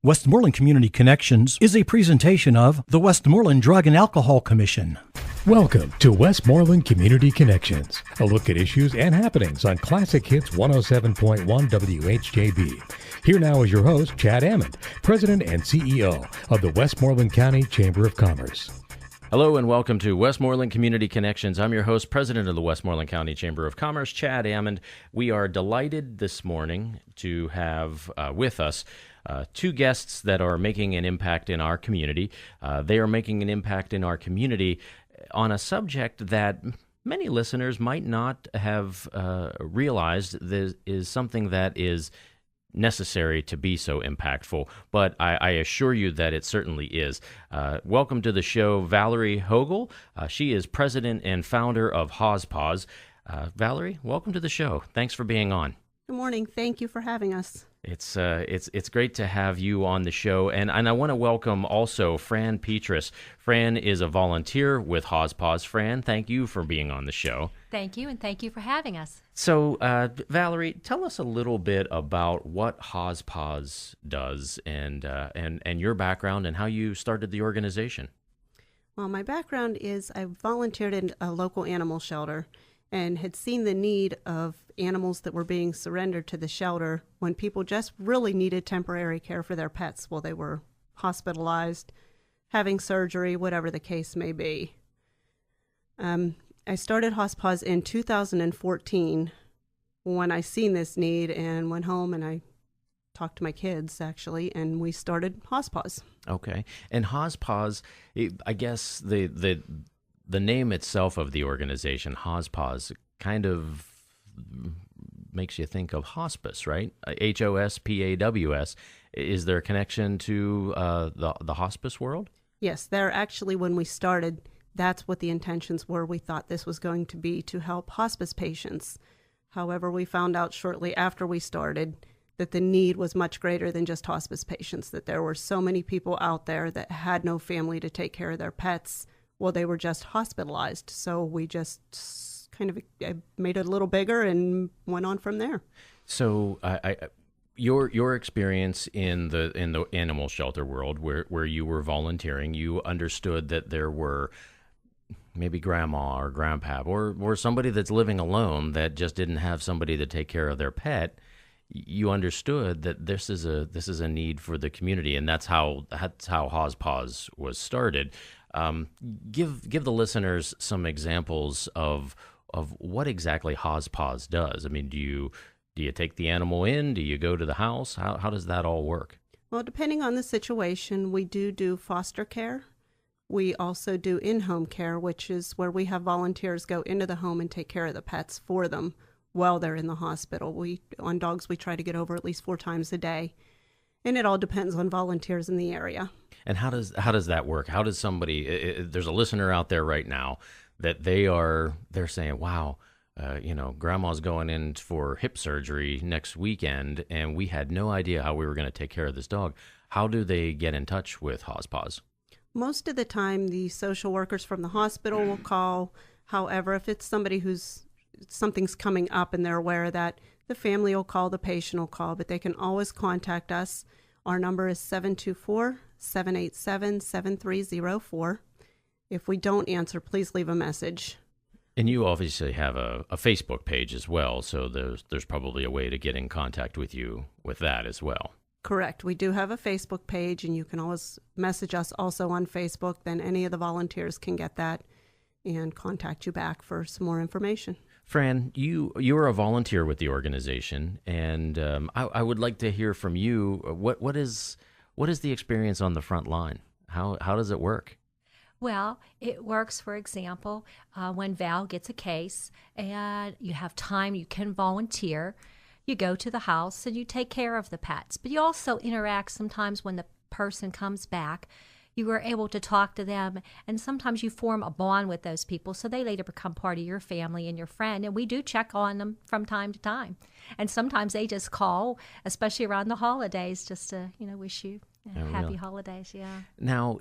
Westmoreland Community Connections is a presentation of the Westmoreland Drug and Alcohol Commission. Welcome to Westmoreland Community Connections, a look at issues and happenings on Classic Hits 107.1 WHJB. Here now is your host, Chad Amond, President and CEO of the Westmoreland County Chamber of Commerce. Hello and welcome to Westmoreland Community Connections. I'm your host, President of the Westmoreland County Chamber of Commerce, Chad Amond. We are delighted this morning to have with us two guests that are making an impact in our community. They are making an impact in our community on a subject that many listeners might not have realized this is something that is necessary to be so impactful, but I assure you that it certainly is. Welcome to the show, Valerie Hoegel. She is president and founder of HOSPAWS. Valerie, welcome to the show. Thanks for being on. Good morning. Thank you for having us. It's great to have you on the show, and I want to welcome also Fran Petras. Fran is a volunteer with HOSPAWS. Fran, thank you for being on the show. Thank you, and thank you for having us. So, Valerie, tell us a little bit about what HOSPAWS does, and your background and how you started the organization. Well, my background is I volunteered in a local animal shelter and had seen the need of animals that were being surrendered to the shelter when people just really needed temporary care for their pets while they were hospitalized, having surgery, whatever the case may be. I started HOSPAWS in 2014 when I seen this need and went home and I talked to my kids, actually, and we started HOSPAWS. Okay. And HOSPAWS, I guess the name itself of the organization, HOSPAWS, kind of makes you think of hospice, right? HOSPAWS. Is there a connection to the hospice world? Yes, there actually, when we started, that's what the intentions were. We thought this was going to be to help hospice patients. However, we found out shortly after we started that the need was much greater than just hospice patients, that there were so many people out there that had no family to take care of their pets while they were just hospitalized. So we just kind of made it a little bigger and went on from there. So your experience in the animal shelter world where you were volunteering, you understood that there were maybe grandma or grandpa or somebody that's living alone that just didn't have somebody to take care of their pet. You understood that this is a need for the community, and that's how HOSPAWS was started. Give the listeners some examples of what exactly HOSPAWS does. I mean, do you take the animal in? Do you go to the house? How does that all work? Well, depending on the situation, we do foster care. We also do in-home care, which is where we have volunteers go into the home and take care of the pets for them while they're in the hospital. On dogs, we try to get over at least 4 times a day, and it all depends on volunteers in the area. And how does that work? How does somebody? There's a listener out there right now that they're saying, "Wow, Grandma's going in for hip surgery next weekend, and we had no idea how we were going to take care of this dog." How do they get in touch with HOSPAWS? Most of the time, the social workers from the hospital will call. However, if it's somebody something's coming up and they're aware of that, the family will call, the patient will call, but they can always contact us. Our number is 724-787-7304. If we don't answer, please leave a message. And you obviously have a Facebook page as well, so there's probably a way to get in contact with you with that as well. Correct. We do have a Facebook page, and you can always message us also on Facebook. Then any of the volunteers can get that and contact you back for some more information. Fran, you are a volunteer with the organization, and I would like to hear from you. What is the experience on the front line? How does it work? Well, it works, for example, when Val gets a case and you have time, you can volunteer. You go to the house and you take care of the pets, but you also interact sometimes when the person comes back. You are able to talk to them, and sometimes you form a bond with those people, so they later become part of your family and your friend, and we do check on them from time to time. And sometimes they just call, especially around the holidays, just to wish you happy holidays. Yeah. Now,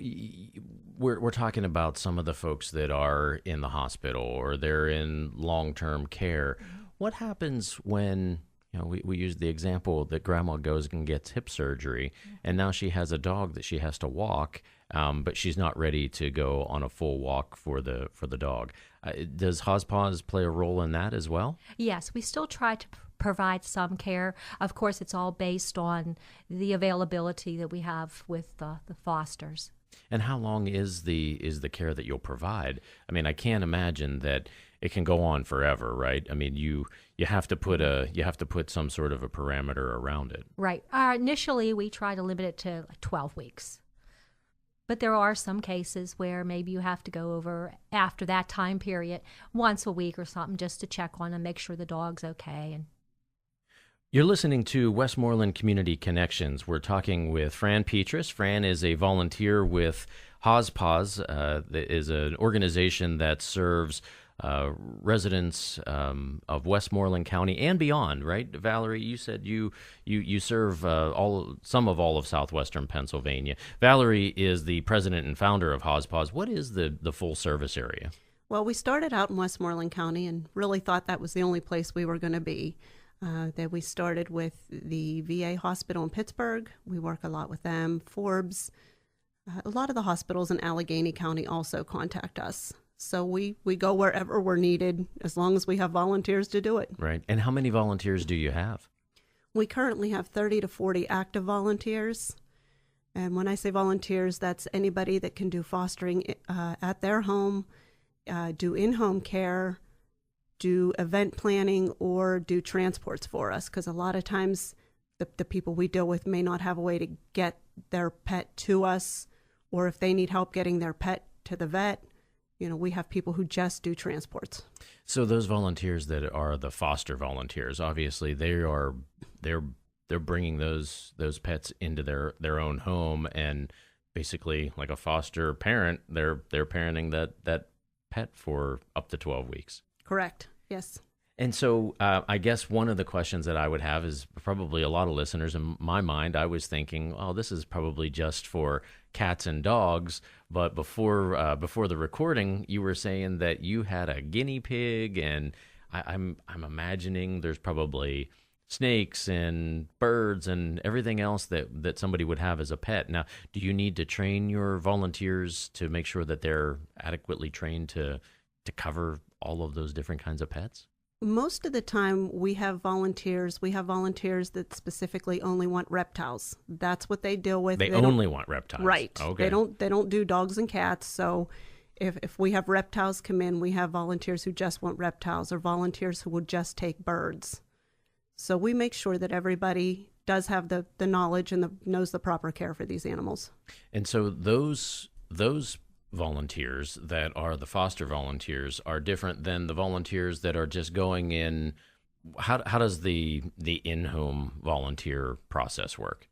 we're talking about some of the folks that are in the hospital or they're in long-term care. Mm-hmm. What happens when You know, we used the example that grandma goes and gets hip surgery, and now she has a dog that she has to walk, but she's not ready to go on a full walk for the dog. Does HOSPAWS play a role in that as well? Yes, we still try to provide some care. Of course, it's all based on the availability that we have with the fosters. And how long is the care that you'll provide? I mean, I can't imagine that it can go on forever, right? I mean, you have to put some sort of a parameter around it. Right. Initially, we try to limit it to 12 weeks. But there are some cases where maybe you have to go over after that time period once a week or something just to check on and make sure the dog's okay. And you're listening to Westmoreland Community Connections. We're talking with Fran Petras. Fran is a volunteer with HOSPAWS, that is an organization that serves residents of Westmoreland County and beyond, right? Valerie, you said you serve some of all of southwestern Pennsylvania. Valerie is the president and founder of HOSPAWS. What is the full service area? Well, we started out in Westmoreland County and really thought that was the only place we were going to be. That we started with the VA hospital in Pittsburgh. We work a lot with them. Forbes. A lot of the hospitals in Allegheny County also contact us. So we go wherever we're needed as long as we have volunteers to do it. Right. And how many volunteers do you have? We currently have 30 to 40 active volunteers. And when I say volunteers, that's anybody that can do fostering at their home, do in-home care, do event planning, or do transports for us. Because a lot of times the people we deal with may not have a way to get their pet to us, or if they need help getting their pet to the vet, you know, we have people who just do transports. So those volunteers that are the foster volunteers, obviously they're bringing those pets into their own home, and basically like a foster parent, they're parenting that pet for up to 12 weeks. Correct. Yes. And so I guess one of the questions that I would have is probably a lot of listeners in my mind, I was thinking, oh, this is probably just for cats and dogs. But before the recording, you were saying that you had a guinea pig, and I'm imagining there's probably snakes and birds and everything else that somebody would have as a pet. Now, do you need to train your volunteers to make sure that they're adequately trained to cover all of those different kinds of pets? Most of the time we have volunteers that specifically only want reptiles. That's what they deal with. They only want reptiles. Right. Okay. They don't do dogs and cats. So if we have reptiles come in, we have volunteers who just want reptiles, or volunteers who will just take birds. So we make sure that everybody does have the knowledge and knows the proper care for these animals. And so those volunteers that are the foster volunteers are different than the volunteers that are just going in. How does the in-home volunteer process work?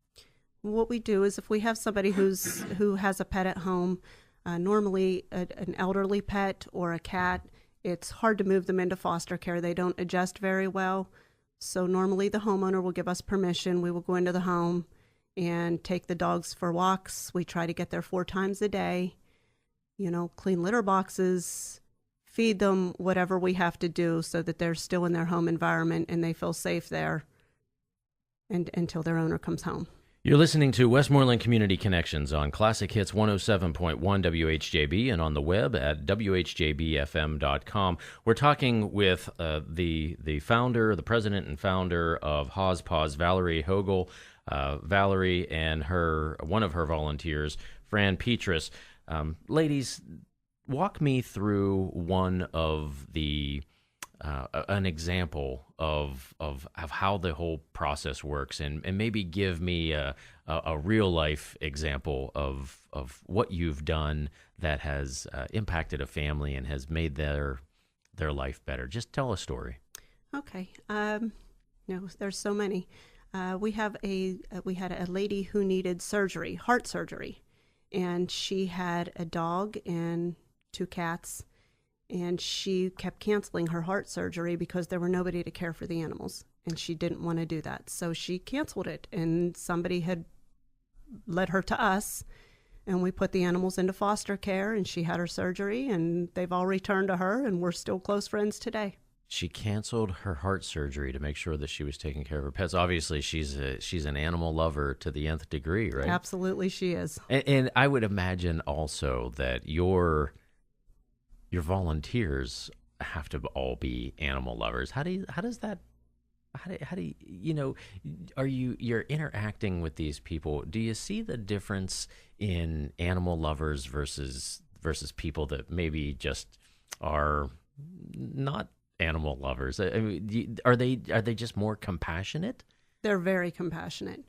What we do is if we have somebody who has a pet at home, normally an elderly pet or a cat, it's hard to move them into foster care. They don't adjust very well. So normally the homeowner will give us permission. We will go into the home and take the dogs for walks. We try to get there 4 times a day. You know, clean litter boxes, feed them, whatever we have to do so that they're still in their home environment and they feel safe there until their owner comes home. You're listening to Westmoreland Community Connections on Classic Hits 107.1 WHJB and on the web at WHJBFM.com. We're talking with the founder, the president and founder of HOSPAWS, Valerie Hoegel. Valerie and one of her volunteers, Fran Petras. Ladies, walk me through one of an example of how the whole process works, and maybe give me a real life example of what you've done that has impacted a family and has made their life better. Just tell a story. Okay. No, there's so many. We had a lady who needed surgery, heart surgery. And she had a dog and 2 cats, and she kept canceling her heart surgery because there were nobody to care for the animals, and she didn't want to do that. So she canceled it, and somebody had led her to us, and we put the animals into foster care, and she had her surgery, and they've all returned to her, and we're still close friends today. she canceled her heart surgery to make sure that she was taking care of her pets. Obviously, she's an animal lover to the nth degree, right? Absolutely, she is. And I would imagine also that your volunteers have to all be animal lovers. How do you you're interacting with these people? Do you see the difference in animal lovers versus people that maybe just are not animal lovers? I mean, are they just more compassionate? They're very compassionate.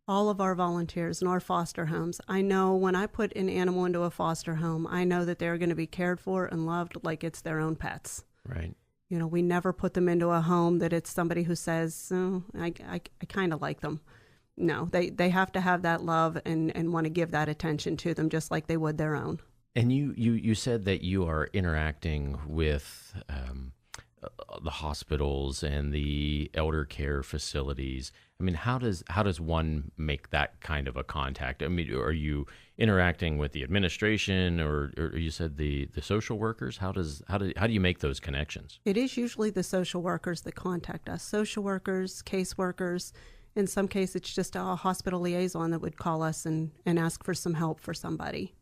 All of our volunteers in our foster homes, I know when I put an animal into a foster home, I know that they're going to be cared for and loved like it's their own pets. Right. You know, we never put them into a home that it's somebody who says, oh, I kind of like them. No, they have to have that love and want to give that attention to them just like they would their own. And you said that you are interacting with the hospitals and the elder care facilities. I mean, how does one make that kind of a contact? I mean, are you interacting with the administration or you said the social workers? How do you make those connections? It is usually the social workers that contact us. Social workers, caseworkers. In some cases, it's just a hospital liaison that would call us and ask for some help for somebody.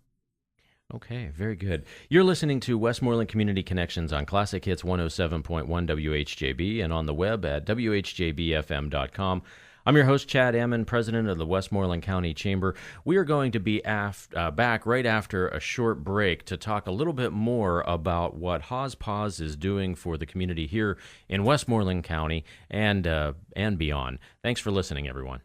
Okay, very good. You're listening to Westmoreland Community Connections on Classic Hits 107.1 WHJB and on the web at WHJBFM.com. I'm your host, Chad Amond, president of the Westmoreland County Chamber. We are going to be back right after a short break to talk a little bit more about what HOSPAWS is doing for the community here in Westmoreland County and beyond. Thanks for listening, everyone.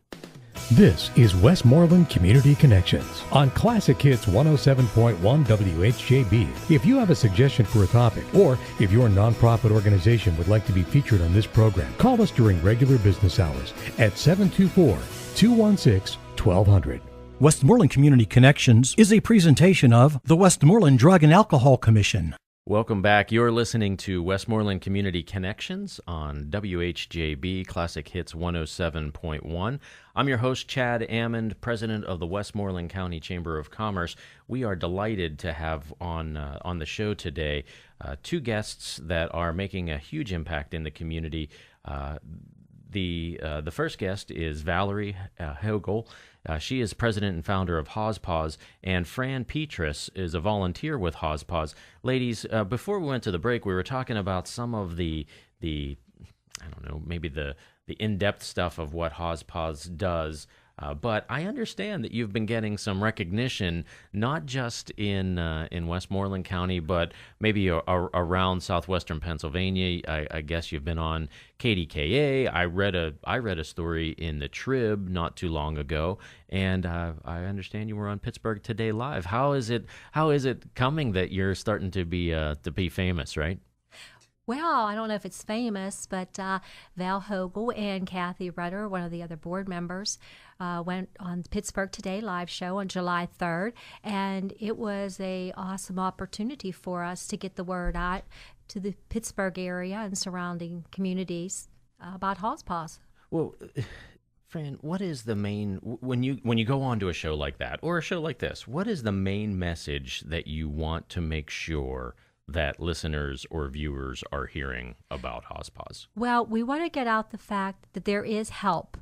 This is Westmoreland Community Connections on Classic Hits 107.1 WHJB. If you have a suggestion for a topic, or if your nonprofit organization would like to be featured on this program, call us during regular business hours at 724-216-1200. Westmoreland Community Connections is a presentation of the Westmoreland Drug and Alcohol Commission. Welcome back. You're listening to Westmoreland Community Connections on WHJB Classic Hits 107.1. I'm your host, Chad Amond, president of the Westmoreland County Chamber of Commerce. We are delighted to have on the show today two guests that are making a huge impact in the community. The first guest is Valerie Hoegel. She is president and founder of HOSPAWS, and Fran Petras is a volunteer with HOSPAWS. Ladies, before we went to the break, we were talking about some of the I don't know, maybe the in-depth stuff of what HOSPAWS does. But I understand that you've been getting some recognition, not just in Westmoreland County, but maybe around southwestern Pennsylvania. I guess you've been on KDKA. I read a story in the Trib not too long ago, and I understand you were on Pittsburgh Today Live. How is it coming that you're starting to be famous, right? Well, I don't know if it's famous, but Val Hoegel and Kathy Rudder, one of the other board members, went on Pittsburgh Today live show on July 3rd, and it was an awesome opportunity for us to get the word out to the Pittsburgh area and surrounding communities about HOSPAWS. Well, Fran, what is the main, when you go on to a show like that, or a show like this, what is the main message that you want to make sure that listeners or viewers are hearing about HOSPAWS? Well, we want to get out the fact that there is help.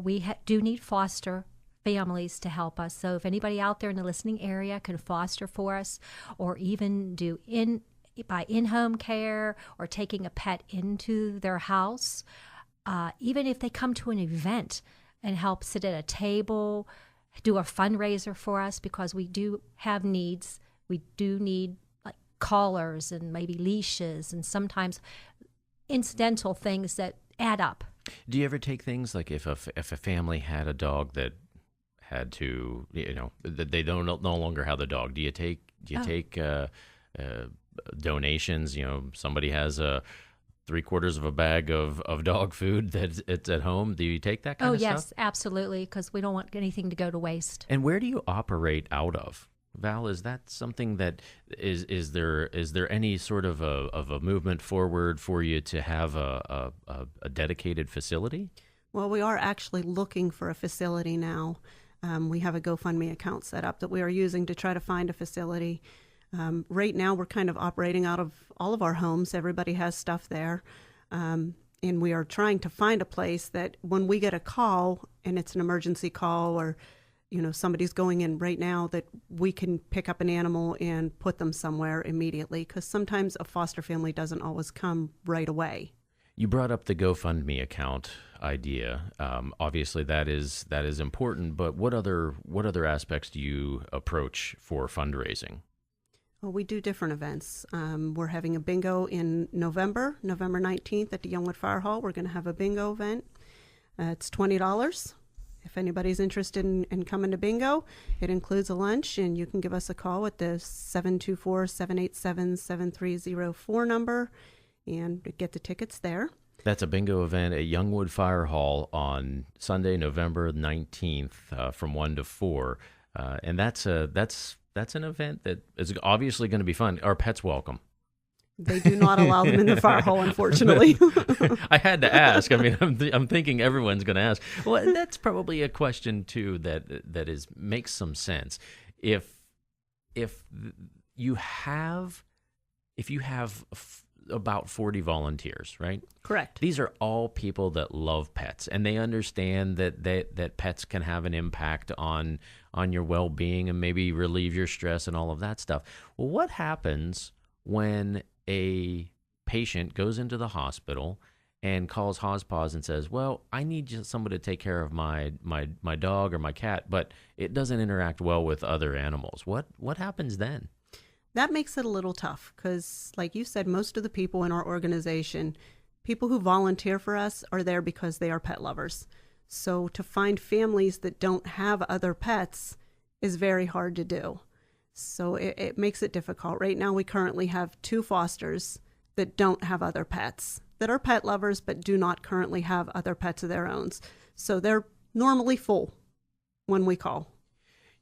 We do need foster families to help us. So if anybody out there in the listening area can foster for us, or even do in-home care, or taking a pet into their house, even if they come to an event and help sit at a table, do a fundraiser for us, because we do have needs. We do need collars and maybe leashes and sometimes incidental things that add up. Do you ever take things like if a family had a dog that had to, that they no longer have the dog, do you take donations? Somebody has a 3/4 of a bag of dog food that it's at home. Do you take that kind of stuff? Oh, yes, absolutely, because we don't want anything to go to waste. And where do you operate out of? Val, is that something that is there any sort of a movement forward for you to have a dedicated facility? Well, we are actually looking for a facility now. We have a GoFundMe account set up that we are using to try to find a facility. Right now, we're kind of operating out of all of our homes. Everybody has stuff there. And we are trying to find a place that when we get a call and it's an emergency call, or somebody's going in right now, that we can pick up an animal and put them somewhere immediately, because sometimes a foster family doesn't always come right away. You brought up the GoFundMe account idea. Obviously, that is important. But what other aspects do you approach for fundraising? Well, we do different events. We're having a bingo in November 19th at the Youngwood Fire Hall. We're going to have a bingo event. It's $20. If anybody's interested in coming to bingo, it includes a lunch, and you can give us a call at the 724-787-7304 number and get the tickets there. That's a bingo event at Youngwood Fire Hall on Sunday, November 19th from 1 to 4. And that's an event that is obviously going to be fun. Are pets welcome? They do not allow them in the fire hall, unfortunately. I had to ask. I mean, I'm thinking everyone's going to ask. Well, that's probably a question too that makes some sense. If you have about 40 volunteers, right? Correct. These are all people that love pets, and they understand that pets can have an impact on your well-being and maybe relieve your stress and all of that stuff. Well, what happens when a patient goes into the hospital and calls HOSPAWS and says, well, I need somebody to take care of my dog or my cat, but it doesn't interact well with other animals? What happens then? That makes it a little tough because, like you said, most of the people in our organization, people who volunteer for us, are there because they are pet lovers. So to find families that don't have other pets is very hard to do. So it makes it difficult. Right now, we currently have 2 fosters that don't have other pets, that are pet lovers, but do not currently have other pets of their own. So they're normally full when we call.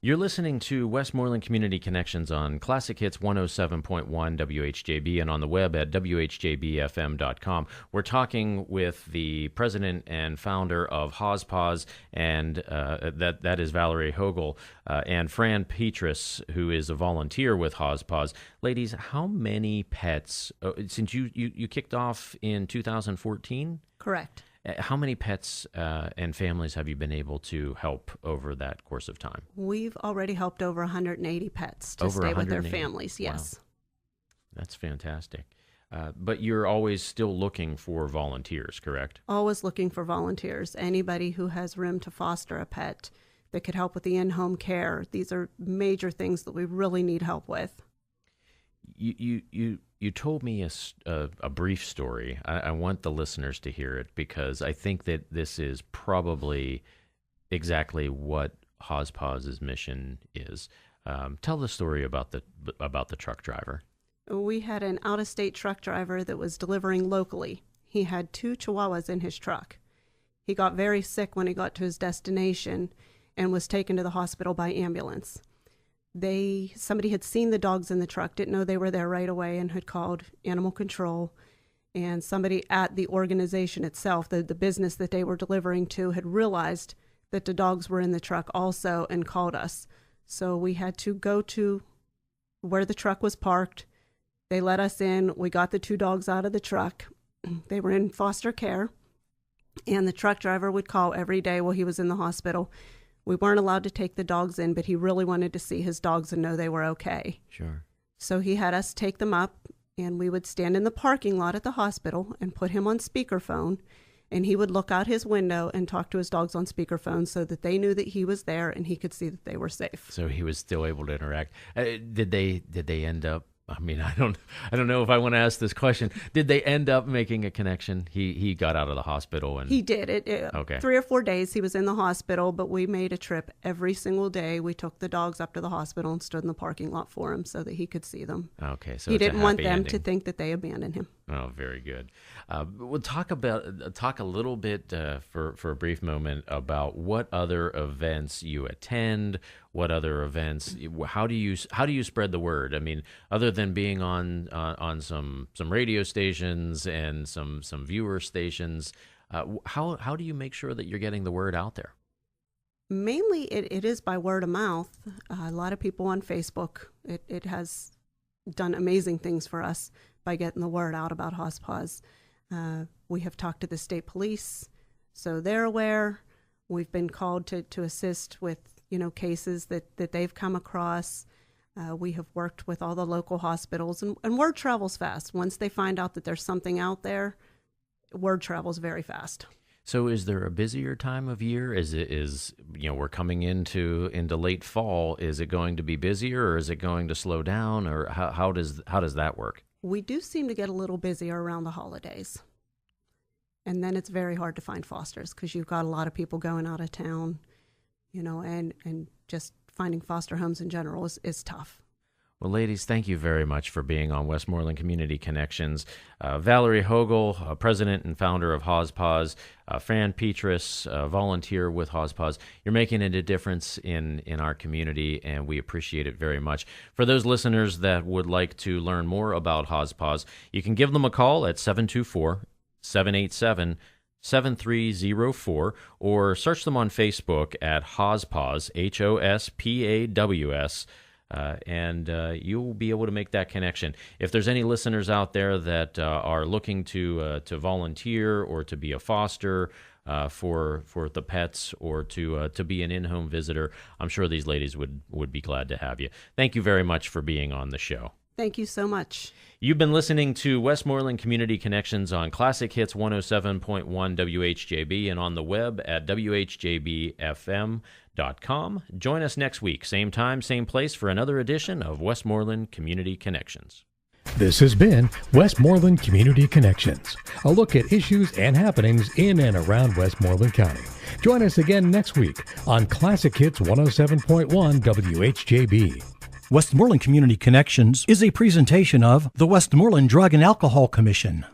You're listening to Westmoreland Community Connections on Classic Hits 107.1 WHJB and on the web at WHJBFM.com. We're talking with the president and founder of HOSPAWS, and that is Valerie Hoegel, and Fran Petras, who is a volunteer with HOSPAWS. Ladies, how many pets, since you kicked off in 2014? Correct. How many pets and families have you been able to help over that course of time? We've already helped over 180 pets to stay with their families, yes. Wow. That's fantastic. But you're always still looking for volunteers, correct? Always looking for volunteers. Anybody who has room to foster a pet that could help with the in-home care. These are major things that we really need help with. You told me a brief story. I want the listeners to hear it because I think that this is probably exactly what HOSPAWS' mission is. Tell the story about the truck driver. We had an out-of-state truck driver that was delivering locally. He had 2 Chihuahuas in his truck. He got very sick when he got to his destination and was taken to the hospital by ambulance. Somebody had seen the dogs in the truck, didn't know they were there right away, and had called animal control. And somebody at the organization itself, the business that they were delivering to, had realized that the dogs were in the truck also and called us. So we had to go to where the truck was parked. They let us in. We got the 2 dogs out of the truck. They were in foster care. And the truck driver would call every day while he was in the hospital. We weren't allowed to take the dogs in, but he really wanted to see his dogs and know they were okay. Sure. So he had us take them up, and we would stand in the parking lot at the hospital and put him on speakerphone, and he would look out his window and talk to his dogs on speakerphone so that they knew that he was there and he could see that they were safe. So he was still able to interact. Did they end up? I mean, I don't know if I want to ask this question. Did they end up making a connection? He got out of the hospital and he did. Okay. 3 or 4 days he was in the hospital, but we made a trip every single day. We took the dogs up to the hospital and stood in the parking lot for him so that he could see them. Okay, so he it's didn't a want happy them ending. to think that they abandoned him. Oh, very good. We'll talk a little bit for a brief moment about what other events you attend. What other events? How do you spread the word? I mean, other than being on some radio stations and some viewer stations, how do you make sure that you're getting the word out there? Mainly, it is by word of mouth. A lot of people on Facebook. It has done amazing things for us by getting the word out about HOSPAWS. We have talked to the state police, so they're aware. We've been called to assist with, cases that they've come across. We have worked with all the local hospitals, and word travels fast. Once they find out that there's something out there, word travels very fast. So is there a busier time of year? We're coming into late fall. Is it going to be busier, or is it going to slow down, or how does that work? We do seem to get a little busier around the holidays. And then it's very hard to find fosters because you've got a lot of people going out of town, and just finding foster homes in general is tough. Well, ladies, thank you very much for being on Westmoreland Community Connections. Valerie Hoegel, president and founder of HOSPAWS, Fran Petras, volunteer with HOSPAWS. You're making a difference in our community, and we appreciate it very much. For those listeners that would like to learn more about HOSPAWS, you can give them a call at 724-787-7304, or search them on Facebook at HOSPAWS, HOSPAWS, and you'll be able to make that connection. If there's any listeners out there that are looking to volunteer or to be a foster for the pets, or to be an in-home visitor, I'm sure these ladies would be glad to have you. Thank you very much for being on the show. Thank you so much. You've been listening to Westmoreland Community Connections on Classic Hits 107.1 WHJB and on the web at WHJBFM.com. Join us next week, same time, same place, for another edition of Westmoreland Community Connections. This has been Westmoreland Community Connections, a look at issues and happenings in and around Westmoreland County. Join us again next week on Classic Hits 107.1 WHJB. Westmoreland Community Connections is a presentation of the Westmoreland Drug and Alcohol Commission.